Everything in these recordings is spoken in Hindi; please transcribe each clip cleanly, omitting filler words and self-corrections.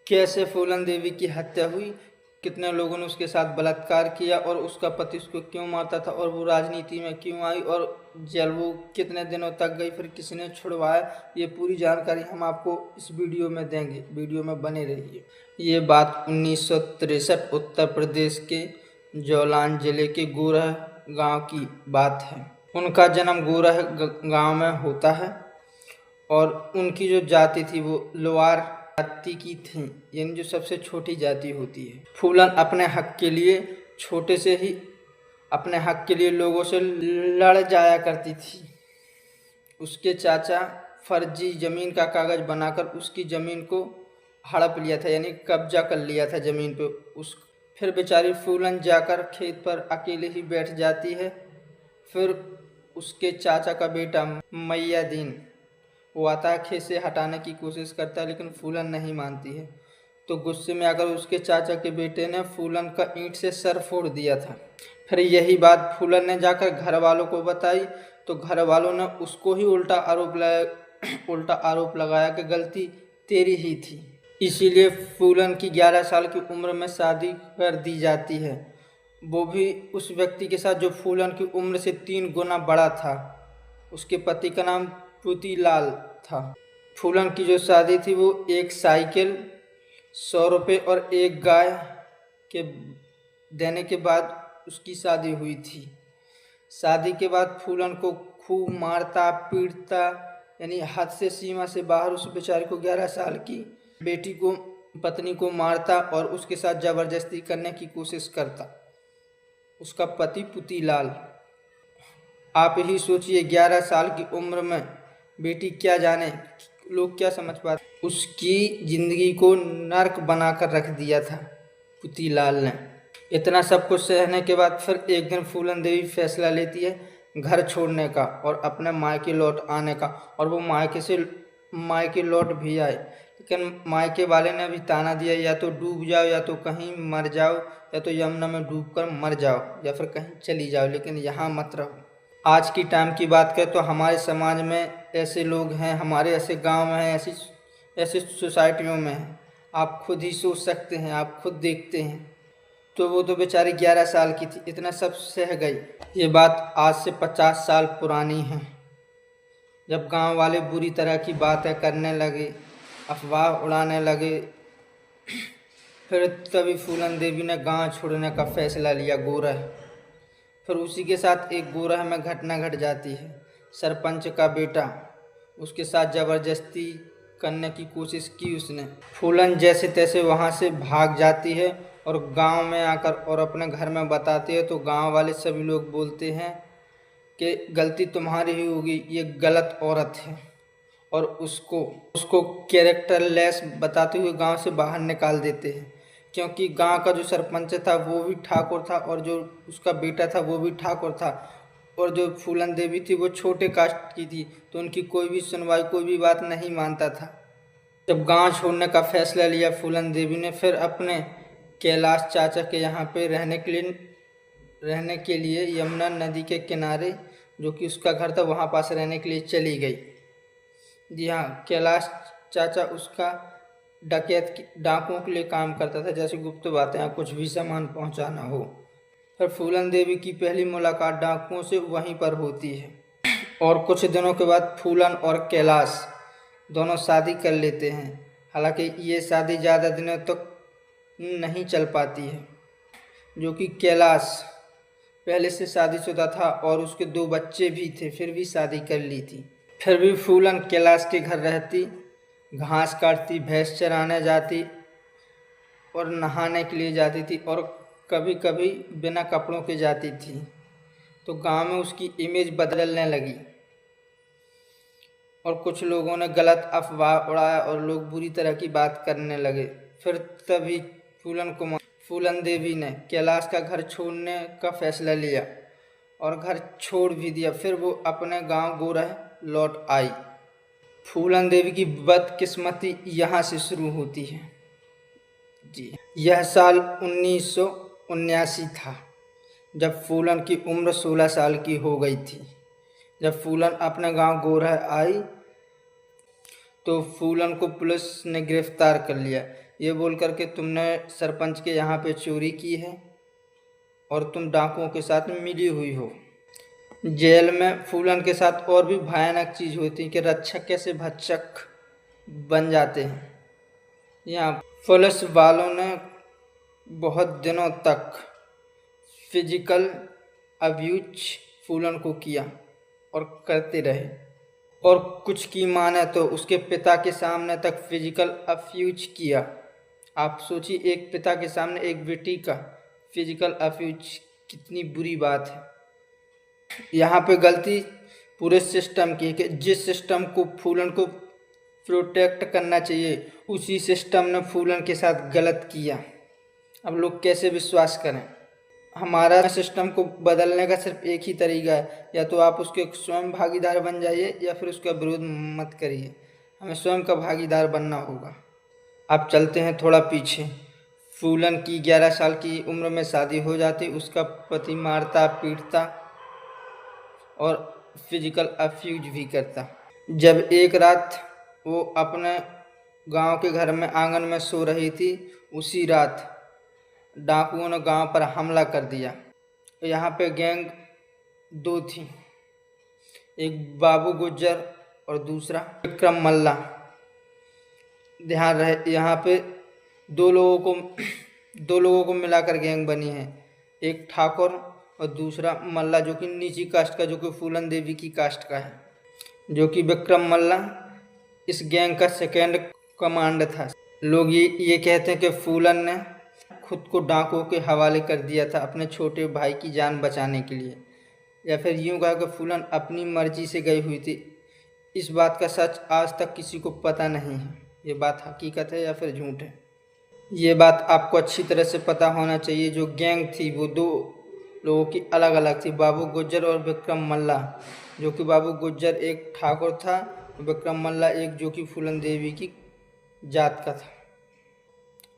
कैसे फूलन देवी की हत्या हुई, कितने लोगों ने उसके साथ बलात्कार किया और उसका पति उसको क्यों मारता था और वो राजनीति में क्यों आई और जेल वो कितने दिनों तक गई, फिर किसने छुड़वाया, ये पूरी जानकारी हम आपको इस वीडियो में देंगे। वीडियो में बने रहिए। ये बात 1963 उत्तर प्रदेश के जौलान जिले के गोरह गांव की बात है। उनका जन्म गोरह गांव में होता है और उनकी जो जाति थी वो लोहार जाति की थी, यानी जो सबसे छोटी जाति होती है। फूलन अपने हक के लिए छोटे से ही अपने हक के लिए लोगों से लड़ जाया करती थी। उसके चाचा फर्जी जमीन का कागज बनाकर उसकी जमीन को हड़प लिया था, यानी कब्जा कर लिया था जमीन पे उस। फिर बेचारी फूलन जाकर खेत पर अकेले ही बैठ जाती है। फिर उसके चाचा का बेटा मैयादीन वो आता है, खेत से हटाने की कोशिश करता है, लेकिन फूलन नहीं मानती है। तो गुस्से में आकर उसके चाचा के बेटे ने फूलन का ईंट से सर फोड़ दिया था। फिर यही बात फूलन ने जाकर घर वालों को बताई, तो घर वालों ने उसको ही उल्टा आरोप लगाया कि गलती तेरी ही थी। इसीलिए फूलन की 11 साल की उम्र में शादी कर दी जाती है, वो भी उस व्यक्ति के साथ जो फूलन की उम्र से 3 गुना बड़ा था। उसके पति का नाम पुतीलाल था। फूलन की जो शादी थी वो एक साइकिल, 100 रुपये और एक गाय के देने के बाद उसकी शादी हुई थी। शादी के बाद फूलन को खूब मारता पीटता, यानी हद से सीमा से बाहर उस बेचारी को 11 साल की बेटी को पत्नी को मारता और उसके साथ ज़बरदस्ती करने की कोशिश करता उसका पति पुतीलाल। आप ही सोचिए 11 साल की उम्र में बेटी क्या जाने, लोग क्या समझ पाते। उसकी ज़िंदगी को नर्क बनाकर रख दिया था पुतीलाल ने। इतना सब कुछ सहने के बाद फिर एक दिन फूलन देवी फैसला लेती है घर छोड़ने का और अपने मायके लौट आने का। और वो मायके लौट भी आए, लेकिन मायके वाले ने भी ताना दिया, या तो डूब जाओ, या तो कहीं मर जाओ, या तो यमुना में डूबकर मर जाओ, या फिर कहीं चली जाओ, लेकिन यहाँ मत रहो। आज की टाइम की बात करें तो हमारे समाज में ऐसे लोग हैं, हमारे ऐसे गांव में हैं, ऐसी सोसाइटियों में हैं। आप खुद ही सोच सकते हैं, आप खुद देखते हैं। तो वो तो बेचारी 11 साल की थी, इतना सब सह गई। ये बात आज से 50 साल पुरानी है, जब गांव वाले बुरी तरह की बातें करने लगे, अफवाह उड़ाने लगे। फिर तभी फूलन देवी ने गांव छोड़ने का फैसला लिया गोरह। फिर उसी के साथ एक गोरह में घटना घट जाती है। सरपंच का बेटा उसके साथ ज़बरदस्ती करने की कोशिश की उसने। फूलन जैसे तैसे वहाँ से भाग जाती है और गांव में आकर और अपने घर में बताती है, तो गांव वाले सभी लोग बोलते हैं कि गलती तुम्हारी ही होगी, ये गलत औरत है, और उसको कैरेक्टरलेस बताते हुए गांव से बाहर निकाल देते हैं। क्योंकि गांव का जो सरपंच था वो भी ठाकुर था और जो उसका बेटा था वो भी ठाकुर था, और जो फूलन देवी थी वो छोटे कास्ट की थी, तो उनकी कोई भी सुनवाई, कोई भी बात नहीं मानता था। जब गांव छोड़ने का फैसला लिया फूलन देवी ने, फिर अपने कैलाश चाचा के यहाँ पे रहने के लिए यमुना नदी के किनारे, जो कि उसका घर था, वहाँ पास रहने के लिए चली गई। जी हाँ, कैलाश चाचा उसका डाकुओं के लिए काम करता था, जैसे गुप्त बातें या कुछ भी सामान पहुँचाना हो। फिर फूलन देवी की पहली मुलाकात डाकुओं से वहीं पर होती है, और कुछ दिनों के बाद फूलन और कैलाश दोनों शादी कर लेते हैं। हालांकि ये शादी ज़्यादा दिनों तक नहीं चल पाती है, जो कि कैलाश पहले से शादीशुदा था और उसके 2 बच्चे भी थे, फिर भी शादी कर ली थी। फिर भी फूलन कैलाश के घर रहती, घास काटती, भैंस चराने जाती और नहाने के लिए जाती थी, और कभी कभी बिना कपड़ों के जाती थी। तो गांव में उसकी इमेज बदलने लगी और कुछ लोगों ने गलत अफवाह उड़ाया और लोग बुरी तरह की बात करने लगे। फिर तभी फूलन देवी ने कैलाश का घर छोड़ने का फैसला लिया और घर छोड़ भी दिया। फिर वो अपने गांव गोरह लौट आई। फूलन देवी की बदकिस्मती यहाँ से शुरू होती है। जी, यह साल 1979 था, जब फूलन की उम्र 16 साल की हो गई थी। जब फूलन अपने गांव गोरह आई तो फूलन को पुलिस ने गिरफ्तार कर लिया। ये बोल कर के तुमने सरपंच के यहाँ पे चोरी की है और तुम डाकुओं के साथ मिली हुई हो। जेल में फूलन के साथ और भी भयानक चीज़ होती है कि रक्षक कैसे भक्षक बन जाते हैं। यहाँ पुलिस वालों ने बहुत दिनों तक फिजिकल अब्यूज फूलन को किया और करते रहे, और कुछ की माने तो उसके पिता के सामने तक फिजिकल अब्यूज किया। आप सोचिए, एक पिता के सामने एक बेटी का फिजिकल अब्यूज कितनी बुरी बात है। यहाँ पे गलती पूरे सिस्टम की है कि जिस सिस्टम को फूलन को प्रोटेक्ट करना चाहिए उसी सिस्टम ने फूलन के साथ गलत किया। अब लोग कैसे विश्वास करें? हमारा सिस्टम को बदलने का सिर्फ एक ही तरीका है, या तो आप उसके स्वयं भागीदार बन जाइए या फिर उसका विरोध मत करिए। हमें स्वयं का भागीदार बनना होगा। अब चलते हैं थोड़ा पीछे। फूलन की 11 साल की उम्र में शादी हो जाती, उसका पति मारता पीटता और फिजिकल अब्यूज भी करता। जब एक रात वो अपने गांव के घर में आंगन में सो रही थी, उसी रात डाकुओं ने गांव पर हमला कर दिया। यहाँ पे गैंग दो थी, एक बाबू गुज्जर और दूसरा विक्रम मल्ला। ध्यान रहे, यहाँ पे दो लोगों को मिलाकर गैंग बनी है, एक ठाकुर और दूसरा मल्ला जो कि नीची कास्ट का, जो कि फूलन देवी की कास्ट का है, जो कि विक्रम मल्ला इस गैंग का सेकेंड कमांडर था। लोग ये कहते हैं कि फूलन ने खुद को डाकुओं के हवाले कर दिया था अपने छोटे भाई की जान बचाने के लिए, या फिर यूँ कहा कि फूलन अपनी मर्जी से गई हुई थी। इस बात का सच आज तक किसी को पता नहीं है, ये बात हकीकत है या फिर झूठ है। ये बात आपको अच्छी तरह से पता होना चाहिए। जो गैंग थी वो दो लोगों की अलग अलग थी, बाबू गुज्जर और विक्रम मल्ला। जो कि बाबू गुज्जर एक ठाकुर था, विक्रम मल्ला एक जो कि फूलन देवी की जात का था।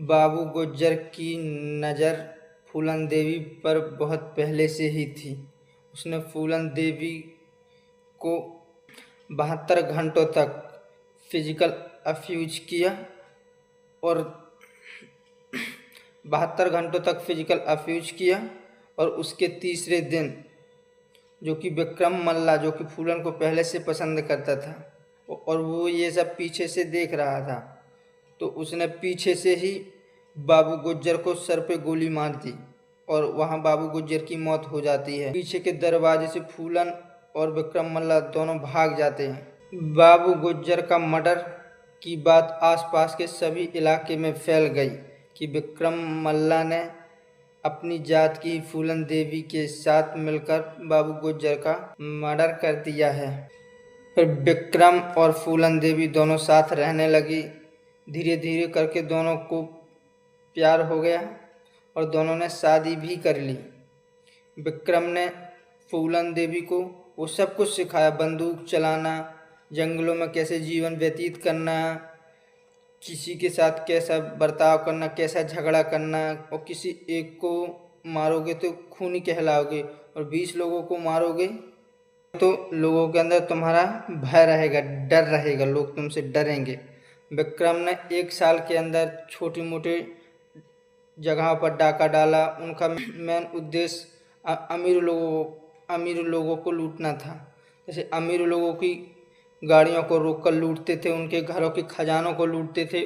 बाबू गुज्जर की नज़र फूलन देवी पर बहुत पहले से ही थी। उसने फूलन देवी को 72 घंटों तक फिजिकल अब्यूज किया और 72 घंटों तक फिजिकल अब्यूज किया और उसके तीसरे दिन जो कि विक्रम मल्ला, जो कि फूलन को पहले से पसंद करता था और वो ये सब पीछे से देख रहा था, तो उसने पीछे से ही बाबू गुज्जर को सर पे गोली मार दी और वहाँ बाबू गुज्जर की मौत हो जाती है। पीछे के दरवाजे से फूलन और विक्रम मल्ला दोनों भाग जाते हैं। बाबू गुज्जर का मर्डर की बात आसपास के सभी इलाके में फैल गई कि विक्रम मल्ला ने अपनी जात की फूलन देवी के साथ मिलकर बाबू गुज्जर का मर्डर कर दिया है। फिर विक्रम और फूलन देवी दोनों साथ रहने लगी। धीरे धीरे करके दोनों को प्यार हो गया और दोनों ने शादी भी कर ली। विक्रम ने फूलन देवी को वो सब कुछ सिखाया, बंदूक चलाना, जंगलों में कैसे जीवन व्यतीत करना, किसी के साथ कैसा बर्ताव करना, कैसा झगड़ा करना, और किसी एक को मारोगे तो खूनी कहलाओगे और 20 लोगों को मारोगे तो लोगों के अंदर तुम्हारा भय रहेगा, डर रहेगा, लोग तुमसे डरेंगे। विक्रम ने 1 साल के अंदर छोटी मोटी जगह पर डाका डाला। उनका मेन उद्देश्य अमीर लोगों को लूटना था। जैसे अमीर लोगों की गाड़ियों को रोककर लूटते थे, उनके घरों के खजानों को लूटते थे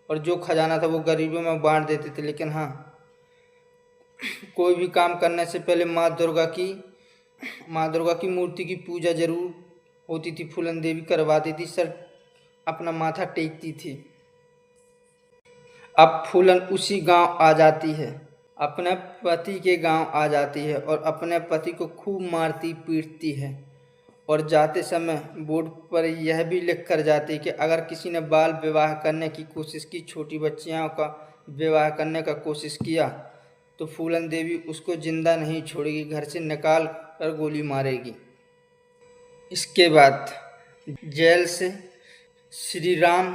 और जो खजाना था वो गरीबों में बांट देते थे। लेकिन हाँ, कोई भी काम करने से पहले माँ दुर्गा की मूर्ति की पूजा जरूर होती थी। फूलन देवी करवाती थी, सर अपना माथा टेकती थी। अब फूलन उसी गांव आ जाती है, अपने पति के गांव आ जाती है और अपने पति को खूब मारती पीटती है और जाते समय बोर्ड पर यह भी लिख कर जाती कि अगर किसी ने बाल विवाह करने की कोशिश की, छोटी बच्चियों का विवाह करने का कोशिश किया, तो फूलन देवी उसको जिंदा नहीं छोड़ेगी, घर से निकाल कर गोली मारेगी। इसके बाद जेल से श्री राम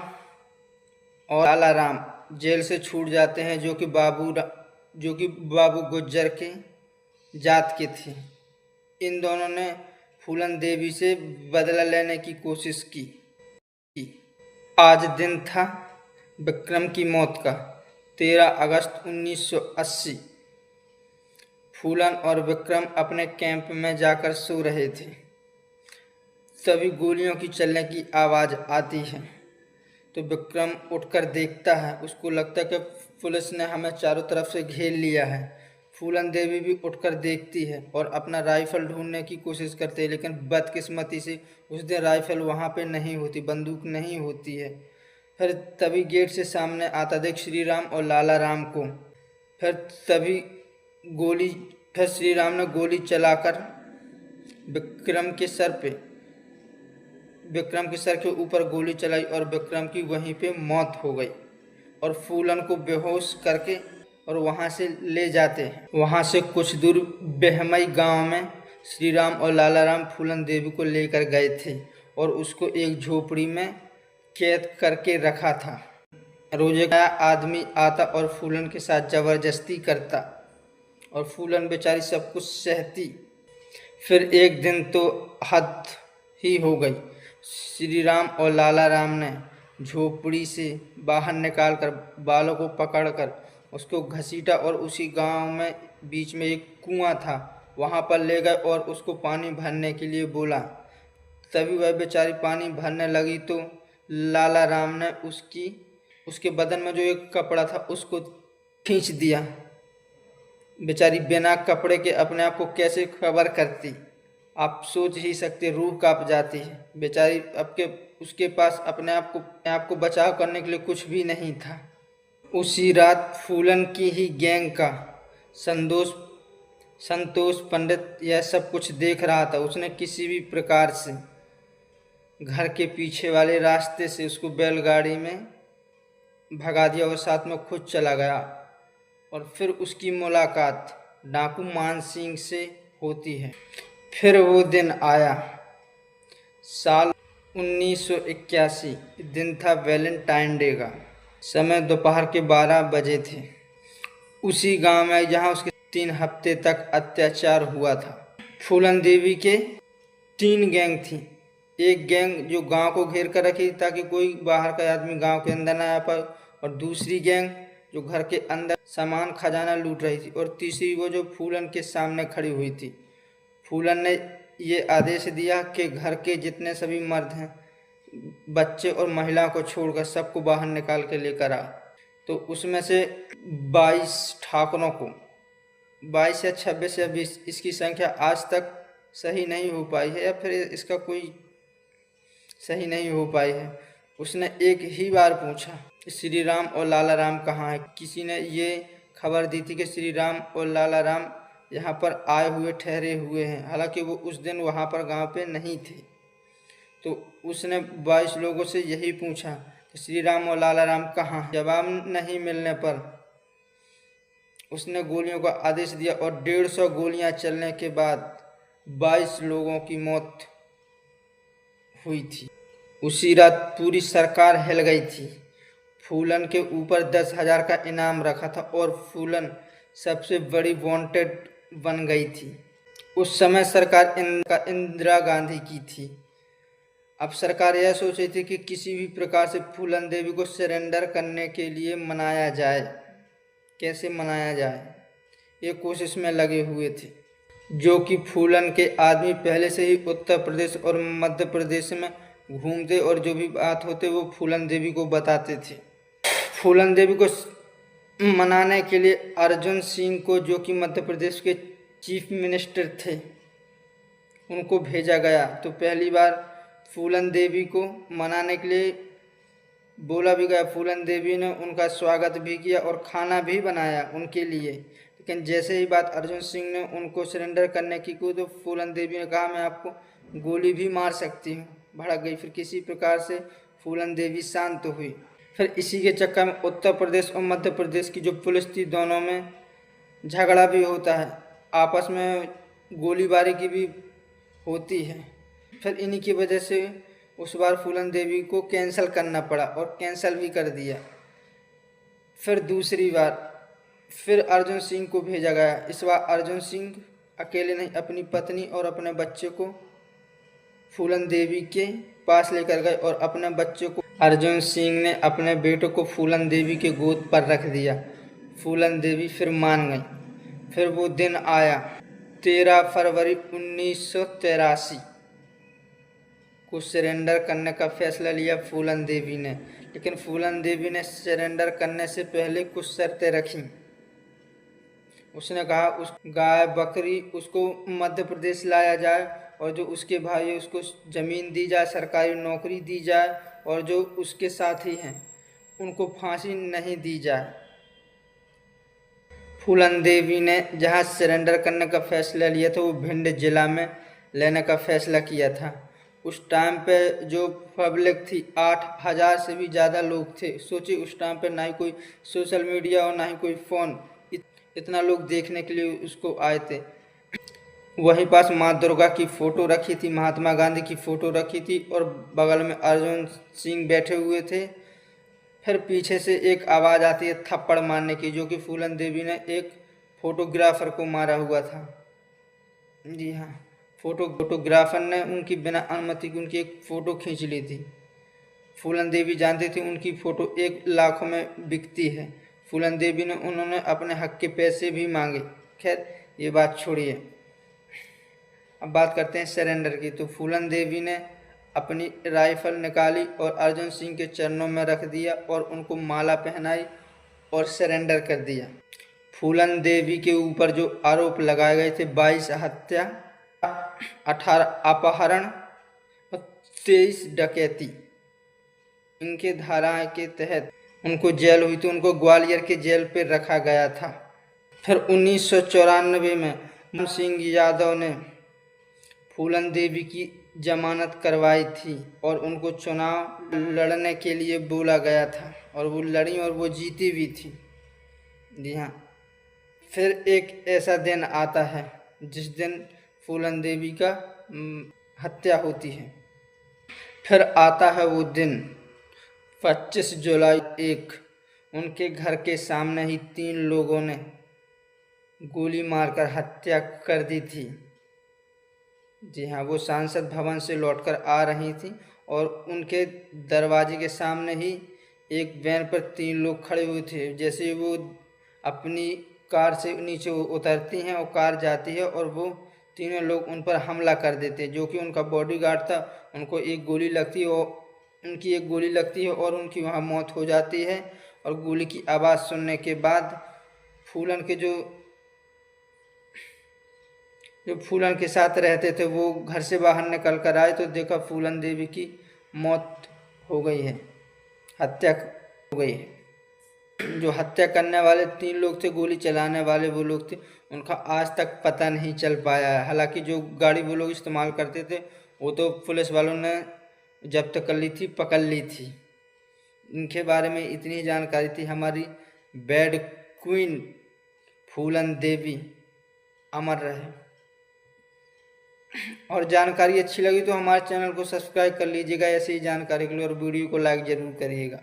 और लाला राम जेल से छूट जाते हैं, जो कि बाबू गुज्जर के जात के थे। इन दोनों ने फूलन देवी से बदला लेने की कोशिश की। आज दिन था विक्रम की मौत का 13 अगस्त 1980। फूलन और विक्रम अपने कैंप में जाकर सो रहे थे, तभी गोलियों की चलने की आवाज़ आती है। तो विक्रम उठकर देखता है, उसको लगता है कि पुलिस ने हमें चारों तरफ से घेर लिया है। फूलन देवी भी उठकर देखती है और अपना राइफल ढूंढने की कोशिश करती है, लेकिन बदकिस्मती से उस दिन राइफल वहाँ पे नहीं होती, बंदूक नहीं होती है। फिर तभी गेट से सामने आता देख श्री राम और लाला राम को। फिर तभी फिर श्री राम ने गोली चलाकर विक्रम के सर के ऊपर गोली चलाई और विक्रम की वहीं पे मौत हो गई। और फूलन को बेहोश करके और वहाँ से ले जाते हैं। वहाँ से कुछ दूर बेहमई गांव में श्री राम और लाला राम फूलन देवी को लेकर गए थे और उसको एक झोपड़ी में कैद करके रखा था। रोजे का आदमी आता और फूलन के साथ जबरदस्ती करता और फूलन बेचारी सब कुछ सहती। फिर एक दिन तो हद ही हो गई। श्री राम और लाला राम ने झोपड़ी से बाहर निकालकर बालों को पकड़कर उसको घसीटा और उसी गांव में बीच में एक कुआं था, वहां पर ले गए और उसको पानी भरने के लिए बोला। तभी वह बेचारी पानी भरने लगी तो लाला राम ने उसके बदन में जो एक कपड़ा था उसको खींच दिया। बेचारी बिना कपड़े के अपने आप को कैसे कवर करती, आप सोच ही सकते, रूह कांप जाती है बेचारी। उसके पास अपने आप को बचाव करने के लिए कुछ भी नहीं था। उसी रात फूलन की ही गैंग का संतोष पंडित यह सब कुछ देख रहा था। उसने किसी भी प्रकार से घर के पीछे वाले रास्ते से उसको बैलगाड़ी में भगा दिया और साथ में खुद चला गया। और फिर उसकी मुलाकात डाकू मान सिंह से होती है। फिर वो दिन आया, साल 1981। दिन था वैलेंटाइन डे का। समय दोपहर के 12 बजे थे। उसी गांव में जहां उसके 3 हफ्ते तक अत्याचार हुआ था। फूलन देवी के 3 गैंग थी। एक गैंग जो गांव को घेर कर रखी ताकि कोई बाहर का आदमी गांव के अंदर ना आ पाए, और दूसरी गैंग जो घर के अंदर सामान खजाना लूट रही थी, और तीसरी वो जो फूलन के सामने खड़ी हुई थी। फूलन ने ये आदेश दिया कि घर के जितने सभी मर्द हैं, बच्चे और महिलाओं को छोड़कर सबको बाहर निकाल के लेकर आ। तो उसमें से 22 ठाकुरों को, 22 या 26 या 20, इसकी संख्या आज तक सही नहीं हो पाई है या फिर इसका कोई सही नहीं हो पाई है। उसने एक ही बार पूछा, श्री राम और लाला राम कहाँ हैं? किसी ने ये खबर दी थी कि श्री राम और लाला राम यहाँ पर आए हुए ठहरे हुए हैं, हालांकि वो उस दिन वहाँ पर गांव पे नहीं थे। तो उसने 22 लोगों से यही पूछा कि श्री राम और लाला राम कहाँ हैं? जवाब नहीं मिलने पर उसने गोलियों का आदेश दिया और 150 गोलियां चलने के बाद 22 लोगों की मौत हुई थी। उसी रात पूरी सरकार हिल गई थी। फूलन के ऊपर 10,000 का इनाम रखा था और फूलन सबसे बड़ी वांटेड बन गई थी। उस समय सरकार इंदिरा गांधी की थी। अब सरकार यह सोच रही थी कि किसी भी प्रकार से फूलन देवी को सरेंडर करने के लिए मनाया जाए। कैसे मनाया जाए, ये कोशिश में लगे हुए थे। जो कि फूलन के आदमी पहले से ही उत्तर प्रदेश और मध्य प्रदेश में घूमते और जो भी बात होते वो फूलन देवी को बताते थे। फूलन देवी को मनाने के लिए अर्जुन सिंह को, जो कि मध्य प्रदेश के चीफ मिनिस्टर थे, उनको भेजा गया। तो पहली बार फूलन देवी को मनाने के लिए बोला भी गया। फूलन देवी ने उनका स्वागत भी किया और खाना भी बनाया उनके लिए। लेकिन जैसे ही बात अर्जुन सिंह ने उनको सरेंडर करने की को, तो फूलन देवी ने कहा मैं आपको गोली भी मार सकती हूँ, भड़क गई। फिर किसी प्रकार से फूलन देवी शांत हुई। फिर इसी के चक्कर में उत्तर प्रदेश और मध्य प्रदेश की जो पुलिस थी, दोनों में झगड़ा भी होता है, आपस में गोलीबारी की भी होती है। फिर इन्हीं की वजह से उस बार फूलन देवी को कैंसिल करना पड़ा और कैंसिल भी कर दिया। फिर दूसरी बार फिर अर्जुन सिंह को भेजा गया। इस बार अर्जुन सिंह अकेले नहीं, अपनी पत्नी और अपने बच्चे को फूलन देवी के पास लेकर गए और अपने बच्चे को अर्जुन सिंह ने अपने बेटे को फूलन देवी के गोद पर रख दिया। फूलन देवी फिर मान गई। फिर वो दिन आया 13 फरवरी 1983 को सरेंडर करने का फैसला लिया फूलन देवी ने। लेकिन फूलन देवी ने सरेंडर करने से पहले कुछ शर्तें रखी। उसने कहा उस गाय बकरी उसको मध्य प्रदेश लाया जाए और जो उसके भाई उसको ज़मीन दी जाए, सरकारी नौकरी दी जाए और जो उसके साथी हैं उनको फांसी नहीं दी जाए। फूलन देवी ने जहां सरेंडर करने का फैसला लिया था वो भिंड जिला में लेने का फैसला किया था। उस टाइम पे जो पब्लिक थी 8,000 से भी ज़्यादा लोग थे। सोचिए उस टाइम पे ना ही कोई सोशल मीडिया और ना ही कोई फ़ोन, इतना लोग देखने के लिए उसको आए थे। वहीं पास माँ दुर्गा की फ़ोटो रखी थी, महात्मा गांधी की फ़ोटो रखी थी और बगल में अर्जुन सिंह बैठे हुए थे। फिर पीछे से एक आवाज़ आती है थप्पड़ मारने की, जो कि फूलन देवी ने एक फोटोग्राफर को मारा हुआ था। जी हाँ, फोटोग्राफर ने उनकी बिना अनुमति की उनकी एक फ़ोटो खींच ली थी। फूलन देवी जानती थी उनकी फ़ोटो 1 लाख में बिकती है। फूलन देवी ने उन्होंने अपने हक के पैसे भी मांगे। खैर ये बात छोड़िए, अब बात करते हैं सरेंडर की। तो फूलन देवी ने अपनी राइफल निकाली और अर्जुन सिंह के चरणों में रख दिया और उनको माला पहनाई और सरेंडर कर दिया। फूलन देवी के ऊपर जो आरोप लगाए गए थे 22 हत्या, 18 अपहरण और 23 डकैती, इनके धाराएं के तहत उनको जेल हुई तो उनको ग्वालियर के जेल पर रखा गया था। फिर 1994 में मोहन सिंह यादव ने फूलन देवी की जमानत करवाई थी और उनको चुनाव लड़ने के लिए बोला गया था और वो लड़ी और वो जीती भी थी। जी हाँ, फिर एक ऐसा दिन आता है जिस दिन फूलन देवी का हत्या होती है। फिर आता है वो दिन 25 जुलाई 1, उनके घर के सामने ही 3 लोगों ने गोली मारकर हत्या कर दी थी। जी हाँ, वो सांसद भवन से लौटकर आ रही थी और उनके दरवाजे के सामने ही एक वैन पर 3 लोग खड़े हुए थे। जैसे वो अपनी कार से नीचे उतरती हैं और कार जाती है और वो तीनों लोग उन पर हमला कर देते हैं। जो कि उनका बॉडीगार्ड था, उनको एक गोली लगती है और उनकी वहाँ मौत हो जाती है। और गोली की आवाज़ सुनने के बाद फूलन के जो फूलन के साथ रहते थे वो घर से बाहर निकल कर आए तो देखा फूलन देवी की मौत हो गई है, हत्या हो गई है। जो हत्या करने वाले 3 लोग थे, गोली चलाने वाले वो लोग थे, उनका आज तक पता नहीं चल पाया है। हालांकि जो गाड़ी वो लोग इस्तेमाल करते थे वो तो पुलिस वालों ने जब्त कर ली थी, पकड़ ली थी। इनके बारे में इतनी जानकारी थी। हमारी बैड क्वीन फूलन देवी अमर रहे। और जानकारी अच्छी लगी तो हमारे चैनल को सब्सक्राइब कर लीजिएगा ऐसी ही जानकारी के लिए और वीडियो को लाइक ज़रूर करिएगा।